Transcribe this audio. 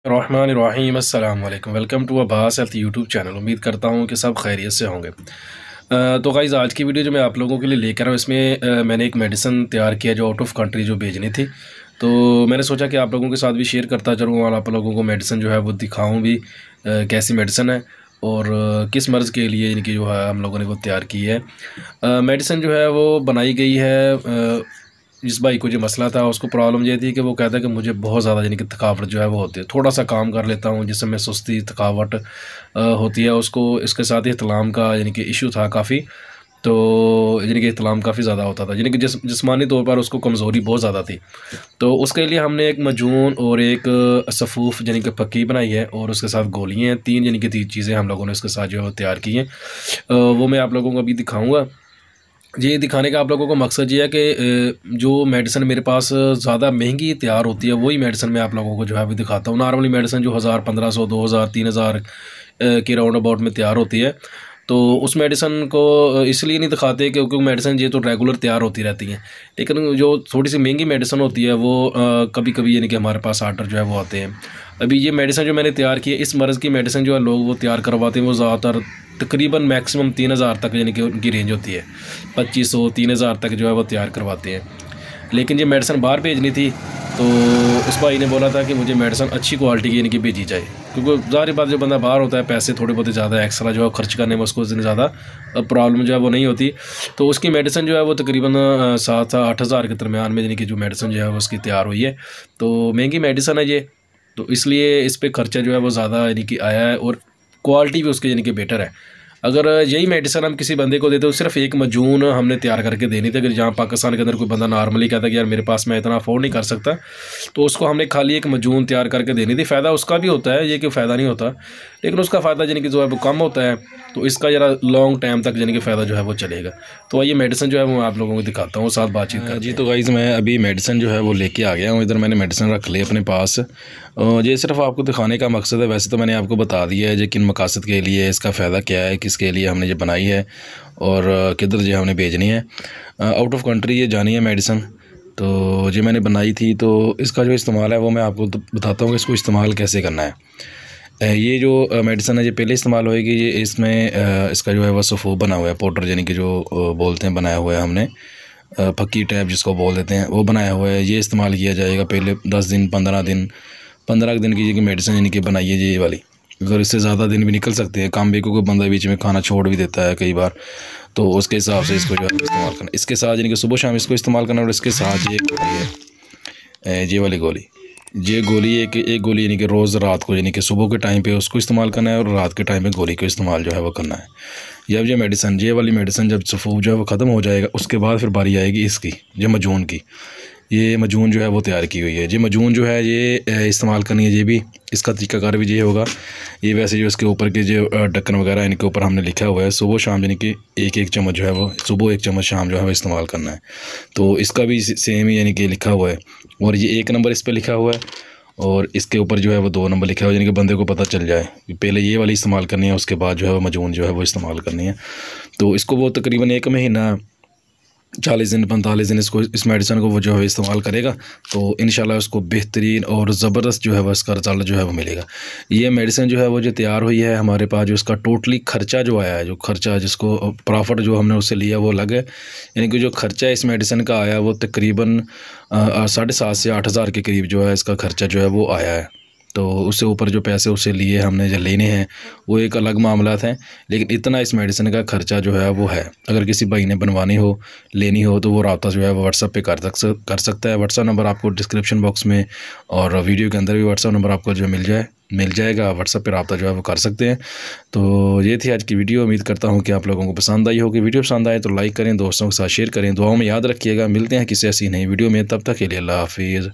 रहमानिर्रहीम अस्सलाम वालेकुम। Welcome to Abbas health YouTube channel. उम्मीद करता हूँ कि सब खैरियत से होंगे। तो गाइज़ आज की वीडियो जो मैं आप लोगों के लिए लेकर आया हूँ इसमें मैंने एक मेडिसिन तैयार किया जो आउट ऑफ कंट्री जो भेजनी थी। तो मैंने सोचा कि आप लोगों के साथ भी शेयर करता चलूँ और आप लोगों को मेडिसिन जो है वो दिखाऊँ भी कैसी मेडिसिन है और किस मर्ज़ के लिए इनकी जो है हम लोगों ने वो तैयार की है। मेडिसिन जो है वो बनाई गई है जिस भाई को जो मसला था उसको प्रॉब्लम ये थी कि वो कहता है कि मुझे बहुत ज़्यादा यानी कि थकावट जो है वो होती है, थोड़ा सा काम कर लेता हूँ जिसमें सुस्ती थकावट होती है उसको। इसके साथ ही इहतलाम का यानी कि इशू था काफ़ी, तो यानी कि इहतलाम काफ़ी ज़्यादा होता था, यानी कि जिस्मानी तौर पर उसको कमज़ोरी बहुत ज़्यादा थी। तो उसके लिए हमने एक मजून और एक सफ़ूफ यानी कि पक्की बनाई है और उसके साथ गोलियाँ हैं, तीन यानी कि तीन चीज़ें हम लोगों ने उसके साथ जो है वो तैयार की हैं। वो मैं आप लोगों को अभी दिखाऊँगा। ये दिखाने का आप लोगों को मकसद ये है कि जो मेडिसिन मेरे पास ज़्यादा महंगी तैयार होती है वही मेडिसिन मैं आप लोगों को जो है अभी दिखाता हूँ। नॉर्मली मेडिसिन जो 1000 1500 2000 3000 के राउंड अबाउट में तैयार होती है, तो उस मेडिसिन को इसलिए नहीं दिखाते क्योंकि मेडिसिन ये तो रेगुलर तैयार होती रहती हैं, लेकिन जो थोड़ी सी महंगी मेडिसिन होती है वो कभी कभी यानी कि हमारे पास आर्डर जो है वो आते हैं। अभी ये मेडिसिन जो मैंने तैयार की है इस मर्ज़ की मेडिसिन जो है लोग वो तैयार करवाते हैं, वो ज़्यादातर तकरीबन मैक्सिमम 3000 तक यानी कि उनकी रेंज होती है, 2500 3000 तक जो है वो तैयार करवाते हैं। लेकिन ये मेडिसिन बाहर भेजनी थी तो उस भाई ने बोला था कि मुझे मेडिसिन अच्छी क्वालिटी की यानी कि भेजी जाए, क्योंकि ज़ाहिर बात जो बंदा बाहर होता है पैसे थोड़े बहुत ज़्यादा एक्स्ट्रा जो है खर्च करने में उसको इतनी ज़्यादा प्रॉब्लम जो है वो नहीं होती। तो उसकी मेडिसिन जो है वो तकरीबन 7 से 8 हज़ार के दरमियान में यानी कि जो मेडिसिन जो है वो उसकी तैयार हुई है। तो महंगी मेडिसिन है ये, तो इसलिए इस पर ख़र्चा जो है वो ज़्यादा यानी कि आया है और क्वालिटी भी उसकी यानी कि बेटर है। अगर यही मेडिसिन हम किसी बंदे को देते तो सिर्फ एक मजून हमने तैयार करके देनी थी। अगर जहाँ पाकिस्तान के अंदर कोई बंदा नॉर्मली कहता कि यार मेरे पास मैं इतना अफोर्ड नहीं कर सकता, तो उसको हमने खाली एक मजून तैयार करके देनी थी। फ़ायदा उसका भी होता है, ये कि फ़ायदा नहीं होता, लेकिन उसका फ़ायदा यानी कि जो है वो कम होता है, तो इसका ज़रा लॉन्ग टाइम तक यानी कि फ़ायदा जो है वो चलेगा। तो आइए मेडिसिन जो है वो आप लोगों को दिखाता हूँ, साथ बातचीत कर जी। तो गाइज़ मैं अभी मेडिसिन जो है वो लेके आ गया हूँ, इधर मैंने मेडिसिन रख ली अपने पास। ये सिर्फ आपको दिखाने का मकसद है, वैसे तो मैंने आपको बता दिया है जो किन मकासद के लिए, इसका फ़ायदा क्या है, किसके लिए हमने ये बनाई है और किधर जो हमने भेजनी है। आउट ऑफ कंट्री ये जानी है मेडिसिन, तो ये मैंने बनाई थी। तो इसका जो इस्तेमाल है वो मैं आपको बताता हूँ कि इसको इस्तेमाल कैसे करना है। ये जो मेडिसिन है ये पहले इस्तेमाल होएगी, ये इसमें इसका जो है वह सफ़ूफ बना हुआ है, पाउडर यानी कि जो बोलते हैं बनाया हुआ है हमने, पक्की टैब जिसको बोल देते हैं वो बनाया हुआ है। ये इस्तेमाल किया जाएगा पहले 10 दिन 15 दिन की मेडिसिन यानी कि बनाई है ये वाली। अगर इससे ज़्यादा दिन भी निकल सकते हैं, काम भी कोई बंदा बीच में खाना छोड़ भी देता है कई बार, तो उसके हिसाब से इसको जो है इस्तेमाल करना। इसके साथ यानी कि सुबह शाम इसको इस्तेमाल करना। और इसके साथ ये गोली है, ये वाली गोली, ये गोली एक गोली यानी कि रोज़ रात को यानी कि सुबह के टाइम पे उसको इस्तेमाल करना है और रात के टाइम पे गोली को इस्तेमाल जो है वो करना है। जब ये मेडिसिन, ये वाली मेडिसिन जब सफ़ूफ जो है वो ख़त्म हो जाएगा उसके बाद फिर बारी आएगी इसकी, ये मजून की। ये मजून जो है वो तैयार की हुई है। ये मजून जो है ये इस्तेमाल करनी है, ये भी इसका तरीकाकार भी ये होगा। ये वैसे जो इसके ऊपर के जो ढक्कन वगैरह इनके ऊपर हमने लिखा हुआ है सुबह शाम यानी कि एक चम्मच जो है वो सुबह, 1 चम्मच शाम जो है वो इस्तेमाल करना है। तो इसका भी सेम ही यानी कि लिखा हुआ है, और ये 1 नंबर इस पर लिखा हुआ है और इसके ऊपर जो है वो 2 नंबर लिखा हुआ है, यानी कि बंदे को पता चल जाए कि पहले ये वाली इस्तेमाल करनी है उसके बाद जो है वो मजून जो है वो इस्तेमाल करनी है। तो इसको वो तकरीबन 1 महीना 40 दिन 45 दिन इसको, इस मेडिसिन को वो जो है इस्तेमाल करेगा तो इंशाल्लाह उसको बेहतरीन और ज़बरदस्त जो है वो इसका रिज़ल्ट जो है वो मिलेगा। ये मेडिसिन जो है वो जो तैयार हुई है हमारे पास, जो इसका टोटली ख़र्चा जो आया है, जो ख़र्चा जिसको प्रॉफिट जो हमने उससे लिया वो अलग है, यानी कि जो ख़र्चा इस मेडिसिन का आया वो तकरीबन 7.5 से 8 हज़ार के करीब जो है इसका ख़र्चा जो है वो आया है। तो उससे ऊपर जो पैसे उससे लिए हमने जो लेने हैं वो एक अलग मामला हैं, लेकिन इतना इस मेडिसिन का ख़र्चा जो है वो है। अगर किसी भाई ने बनवानी हो, लेनी हो, तो वो रब्ता जो है वो व्हाट्सएप पे कर सकता है। व्हाट्सएप नंबर आपको डिस्क्रिप्शन बॉक्स में और वीडियो के अंदर भी व्हाट्सएप नंबर आपको जो मिल जाएगा, व्हाट्सएप पे रब्ता जो है वो कर सकते हैं। तो ये थी आज की वीडियो। उम्मीद करता हूँ कि आप लोगों को पसंद आई होगी। वीडियो पसंद आए तो लाइक करें, दोस्तों के साथ शेयर करें, दुआओं में याद रखिएगा। मिलते हैं किसी ऐसी नई वीडियो में, तब तक के लिए अल्लाह हाफिज़।